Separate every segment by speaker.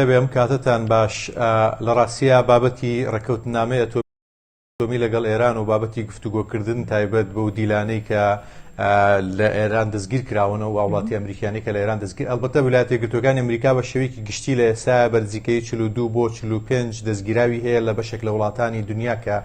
Speaker 1: بێم کاتتان باش لە ڕاستیە بابەتی ڕێکەوتنامەی ئەتۆمی لەگەڵ ئێران و بابەتی گفتوگۆکردن تایبەت بەو دیلانەی کە لە ئێران دەستگیر کراونەوە و وڵاتی ئەمریکانی کە لە ئێران دەستگیر ئەلبەتە ویلایەتە یەکگرتووەکانی ئەمریکا بە شێوەیەکی گشتی لە ئێستا بەرزیکەی 42 بۆ 45 دەستگیراوی هەیە لە بەشێک لە وڵاتانی دنیا کە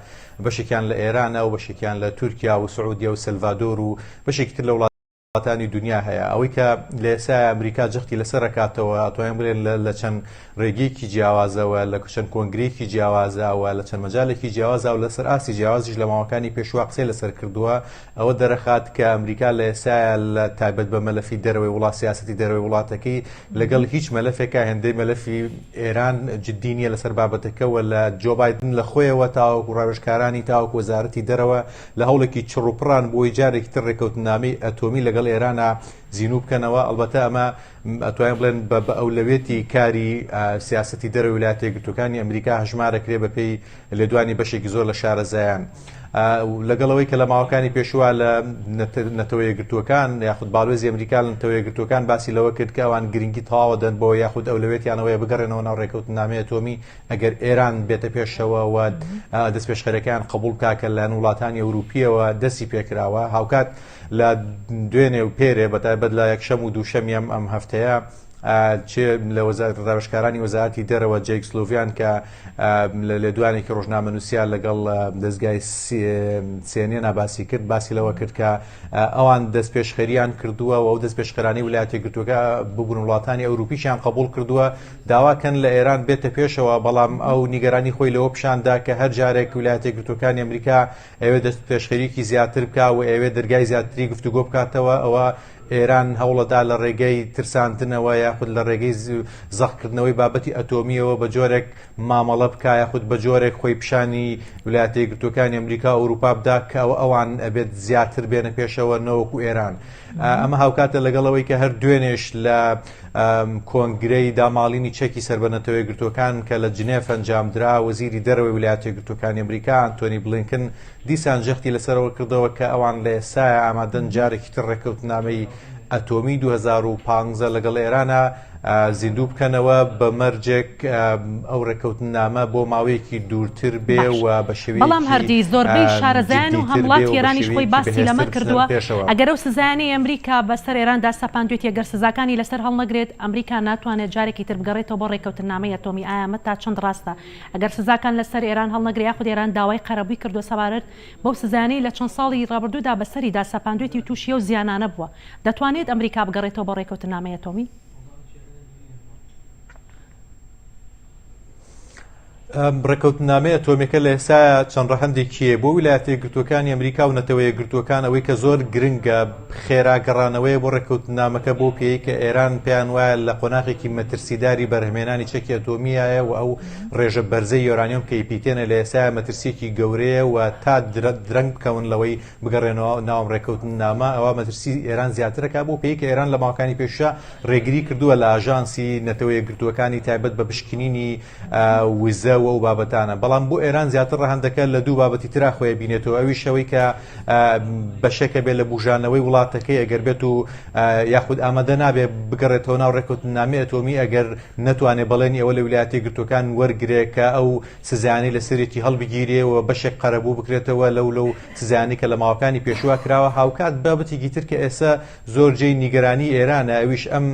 Speaker 1: بەشێکیان لە ئێرانە و بەشێکیان لە تورکیا و سعودیا و سەلڤادۆر و بەشێکی تر لە وڵاتانی دنیا هەیە. ئەوەی کە لە ئێستا ئەمریکا جەختی لەسەر ڕکاتەوە ئەتوانین بڵێن لە چەند ڕێگەیەکی جیاوازەوە لە چەند کۆنگرەیەکی جیاوازەوە لە چەند مەجالێکی جیاوازە و لەسەر ئاسی جیاوازیش لە ماوەکانی پێشوە قسەی لەسەر کردووە. ئەوە دەرەخات کە ئەمریکا لە ئێستاە لە تایبەت بە مەلەفی دەرەوەی وڵات سیاسەتی دەرەوەی وڵاتەکەی لەگەڵ هیچ مەلەفێکە هێندەی مەلەفی ئێران جددی نیە لەسەر بابەتەکەوە لە جۆ بایدن لە خۆیەوە تاوەکو ڕاوێژکارانی تاوەکو وەزارەتی دەرەوە لە هەوڵێکی چڕوپڕان بۆی جارێکی تر ڕێکەوتنامەی ئەتۆمی لەگەڵ ئێرانە زیینوو بکەنەوە. ئەلبەتە ئەمە ئەتوانین بڵێن بە ئەولەوێتی کاری سیاسەتی دەرەوەی ویلایەتە یەکگرتووەکانی ئەمریکا هەژمارەکرێ بەپێی لێدوانی بەشێکی زۆر لە شارەزایان. لەگەڵەوەی کە لە ماوەکانی پێشوە لە نەتەوە یەکگرتووەکان یاخود باڵێزی ئەمریکا لە نەتەوە یەکگرتووەکان باسی لەوە کرد کە ئەوان گرنگی تەواوە دەن بۆ یاخود ئەولەوێتیانەوەیە بگەڕێنەوە ناو ڕێکەوتنامەی ئەتۆمی ئەگەر ئێران بێتە پێشەوە و دەست پێشخەرەکان قبول بکا کە لە وڵاتانی ئەوروپیەوە دەستی پێکراوە. هاوکات لە دوێنێ و پێرێ بەتایبەت لە یەکشەم و دووشەمی ئەم هەفتەیە لە ڕاوێژکارانی وەزارەتی دەرەوە جەیک سلۆڤیان کە لە لێدوانێکی ڕۆژنامەنووسیان لەگەڵ دەستگای CNN باسی کرد باسی لەوە کرد کە ئەوان دەستپێشخەریان کردووە و ئەو دەستپێشخەرانی ویلایەتە یەکگرتووەکە ببوون وڵاتانی ئەوروپیشیان قبول کردووە داواکەن لە ئێران بێتە پێشەوە. بەڵام ئەو نیگەرانی خۆی لەوە پیشاندا کە هەر جارێک ویلایەتە یەکگرتووەکانی ئەمریکا ئەوێ دەستپێشخەریەکی زیاتر بکا و ئەوێ دەرگای زیاتری گفتوگۆ بکاتەوە ئەوە ئێران هەوڵەدا لە ڕێگەی ترساندنەوە یاخود لە ڕێگەی زەخکردنەوەی بابەتی ئەتۆمیەوە بە جۆرێک مامەڵە بکە یاخود بە جۆرێک خۆی پیشانی ویلایەتە یەکگرتووەکانی ئەمریکا و ئەوروپا بدا کە ئەوان ئەبێت زیاتر بێنە پێشەوە نەوەکو ئێران. ئەمە هاوکاتە لەگەڵەوەی کە هەر دوێنێش لە کۆنگرەی داماڵینی چەکی سەر بە نەتەوە یەکگرتووەکان کە لە جنێف ئەنجامدرا وەزیری دەرەوەی ویلایەتە یەکگرتووەکانی ئەمریکا ئەنتۆنی بلینکن دیسان جەختی لەسەرەوە کردەوە کە ئەوان لە ئێستاە ئامادەن جارێکی تر ڕێکەوتنامەی ئەتۆمی 2015 لەگەڵ ئێرانە زیندوو بکەنەوە بە مەرجێک ئەو ڕێکەوتنامە بۆ ماوەیەکی دوورتر بێ و بە شێوەیەکی
Speaker 2: بەڵام هەردی زۆربەی شارەزایان و هەموڵاتی ئێرانیش خۆی باسی لەمە کردووە ئەگەر ئەو سزایانەی ئەمریکا بەسەر ئێراندا سەپاندوێت ئەگەر سزاکانی لەسەر هەڵنەگرێت ئەمریکا ناتوانێت جارێکی تر بگەڕێتەوە بۆ ڕێکەوتنامەی ئەتۆمی. ئایا ئەمە تا چەند ڕاستە؟ ئەگەر سزاکان لەسەر ئێران هەڵنەگرێت یاخود ئێران داوای قەرەبووی کردووە سەبارەت بەو سزایانەی لە چەند ساڵی ڕابردوودا بەسەریدا سەپاندوێتی و تووشیە و زیانانە بووە دەتوانێت ئەمریکا بگەڕێتەوە بۆ ڕێکەوتنامەی ئەتۆمی؟
Speaker 1: ڕێکەوتنامەی ئەتۆمیەکە لە ئێستا چەند ڕەهەندێکیە بۆ ویلایەتە یەکگرتووەکانی ئەمریکا و نەتەوە یەکگرتووەکان ئەوەی کە زۆر گرنگە خێراگەڕانەوەی بۆ ڕێکەوتنامەکە بۆ پێی کە ئێران پێیان وایە لە قۆناغێکی مەترسیداری بەرهەمێنانی چەکی ئەتۆمیایە و ئەو ڕێژە بەرزەی یۆرانیۆم کە ئیپیتێنە لە ئێستا مەترسیەکی گەورەیە و تا درەنگ بکەون لەوەی بگەڕێنەوە ناوم ڕێکەوتنامە ئەوە مەترسی ئێران زیاترەکە بۆ پێی کە ئێران لە ماوەکانی پێشوە ڕێگری کردووە لە ئاژانسی نەتەوە یەکگرتووەکانی تایبەت بە پشکنینی وزە و بابەتانە. بەڵام بۆ ئێران زیاتر ڕەهەندەکە لە دوو بابەتی ترا خۆی بینێتەوە. ئەوی شەوەی کە بەشێکە بێت لە بوژانەوەی وڵاتەکەی ئەگەر بێت و یاخود ئامادە نابێت بگەڕێتەوە ناو ڕێکەوتنامەی ئەتۆمی ئەگەر نەتوانێت بەڵێنی ئەوە لە ویلایەتە یەکگرتووەکان وەرگرێت کە ئەو سزایانەی لەسەرێتی هەڵبگیرێ و بەشێک قەرەبوو بکرێتەوە لەو سزایانی کە لە ماوەکانی پێشوە کراوە. هاوکات بابەتێکی تر کە ئێستا زۆرجێی نیگەرانی ئێرانە ئەویش ئەم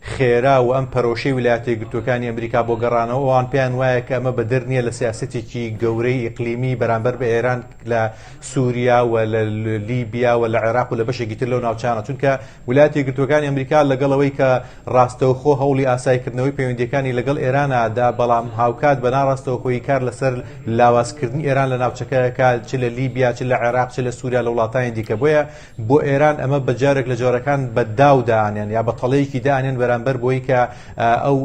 Speaker 1: خێرا و ئەم پەرۆشەی ویلایەتە یەکگرتووەکانی ئەمریکا بۆ گەڕانەوە ئەوان پێیان وایە کە ئەمە بەدەر نییە لە سیاسەتێکی گەورەی ئیقلیمی بەرامبەر بە ئێران لە سووریا و لە لیبیا و لە عێراق و لە بەشێکی تر لەو ناوچانە. چونکە ویلایەتە یەکگرتووەکانی ئەمریکا لەگەڵەوەی کە ڕاستەوخۆ هەوڵی ئاسایکردنەوەی پەیوەندیەکانی لەگەڵ ئێرانەدا بەڵام هاوکات بە ناڕاستەوخۆیی کار لەسەر لاوازکردنی ئێران لە ناوچەکەیەکە چ لە لیبیا چ لە عێراق چ لە سووریا لە وڵاتانی دیکە. بۆیە بۆ ئێران ئەمە بە جارێک لە جۆرەکان بەداو دانێن یا بە تەڵەیەکی دانێن بەرامبەر بۆی کە ئەو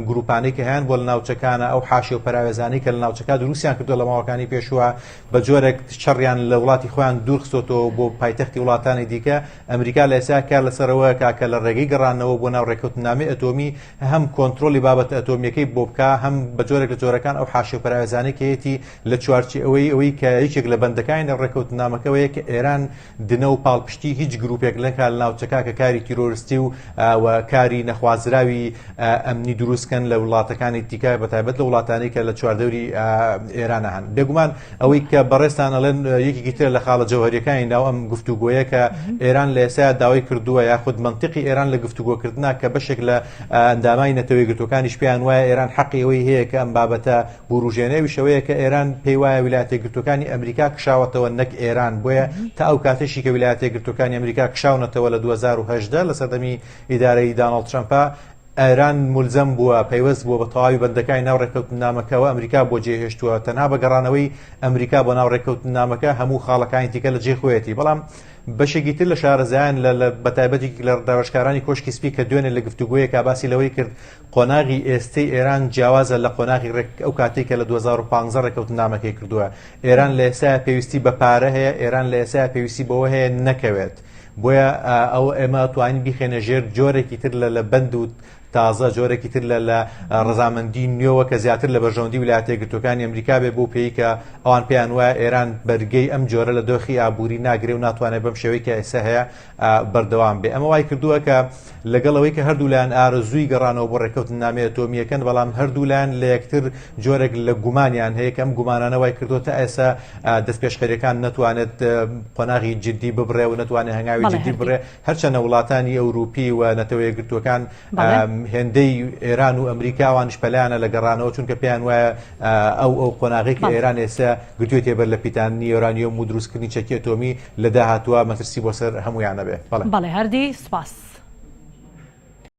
Speaker 1: گروپانەی کە هەیەن بۆ لە ناوچەکانە ئەو حاشیە و پەراوێزانەی کە لە ناوچەکە دروستیان کردووە لە ماوەکانی پێشوە بە جۆرێک شەڕیان لە وڵاتی خۆیان دوورخستۆتەوە بۆ پایتەختی وڵاتانی دیکە. ئەمریکا لە ئێستا کار لەسەرەوە کە لە ڕێگەی گەڕانەوە بۆ ناو ڕێکەوتنامەی ئەتۆمی هەم کۆنتترۆلی بابەتە ئەتۆمیەکەی بۆ بکە هەم بە جۆرێک لە جۆرەکان ئەو حاشیە و پەراوێزانەی کە هەیەی لە چوارچی ئەوەی کە یەکێک لە بەندەکانی لە ڕێکەوتنامەکەوەیە کە ئێران دنە و پاڵپشتی هیچ گروپێک لەنکە لە ناوچەکە کە کاری تیرۆریستی و کاری ژماری نەخوازراوی ئەمنی دروستکەن لە وڵاتەکانی دیکە بەتایبەت لە وڵاتانی کە لە چواردەوری ئێرانە هەن. بێگومان ئەوەی کە بەڕێستان ئەڵێن یەکێکی تر لە خاڵە جەوهەریەکانی ناو ئەم گفتوگۆیە کە ئێران لە ئێستا داوای کردووە یاخود منطقی ئێران لە گفتوگۆکردنا کە بەشێک لە ئەندامانی نەتەوەی گرتوەکانیش پێیان وایە ئێران حەقی ئەوەی هەیە کە ئەم بابەتە بوروژێنەوی شەوەیە کە ئێران پێی وایە ویلایەتە گرتوەکانی ئەمریکا کشاوەتەوە نەک ئێران، بۆیە تا ئەو کاتەشی کە ویلایەتە گرتوەکانی ئەمریکا کشاونەتەوە لە 2010 لە سەردەمی ئیدارەی داناڵد ترەمپە ئێران مولزەم بووە پەیوەست بووە بە تەواوی بەندەکانی ناو ڕێکەوتنامەکەەوە ئەمریکا بۆ جێهێشتووە تەنها بە گەڕانەوەی ئەمریکا بۆ ناو ڕێکەوتنامەکە هەموو خاڵەکانی دیکە لە جێخۆیەتی. بەڵام بەشێکی تر لە شارەزایان لە بەتایبەتی لە داوەشکارانی کۆشکی سپی کە دوێنێ لە گفتوگویەکە باسی لەوەی کرد قۆناغی ئێستەی ئێران جیاوازە لە قۆناغی ئەو کاتێک کە لە 2015 ڕێکەوتنامەکەی کردووە. ئێران لە ئێستا پێویستی بە پارە هەیە، ئێران لە ئێستا پێویستی بەوە هەیە نەکەوێت، بۆیە ئەو ئێمە توانین بیخێنە ژێر جۆرێکی تر لە بەند و تازە جۆرێکی تر لە ڕەزامەندی نوێوە کە زیاتر لە بەرژەوەندی ویلایەتە یەکگرتوەکانی ئەمریکا بێ بۆ پێی کە ئەوان پێیان وایە ئێران بەرگەی ئەم جۆرە لە دۆخی ئابووری ناگرێ و ناتوانێت بەم شێوەی کە ئێستا هەیە بەردەوام بێ. ئەمە وای کردووە کە لەگەڵەوەی کە هەردوو لایەن ئارەزووی گەڕانەوە بۆ ڕێکەوتنامەی ئەتۆمیەکەن، بەڵام هەردوو لایەن لە یەکتر جۆرێک لە گومانیان هەیە کە ئەم گومانانە وای کردووە تا ئێستا دەستپێشخەریەکان نەتوانێت قۆناغی جدی ببڕێ و نەتوانێت هەنگاوی جدی بڕێ، هەرچەندە وڵاتانی ئەوروپی و نەتەوە یەکگرتوەکان هێندەی ئێران و ئەمریکاوانش پەلایانە لە گەڕانەوە، چونکە پێیان وایە ئەو قۆناغی کە ئێران ئێستا گرتوێتێ بەر لە پیتانی یۆرانیۆم و دروستکردنی چەکی ئەتۆمی لە داهاتووە مەترسی بۆ سەر هەموویانە بێ.
Speaker 2: بەڵێ هەردی سپاس.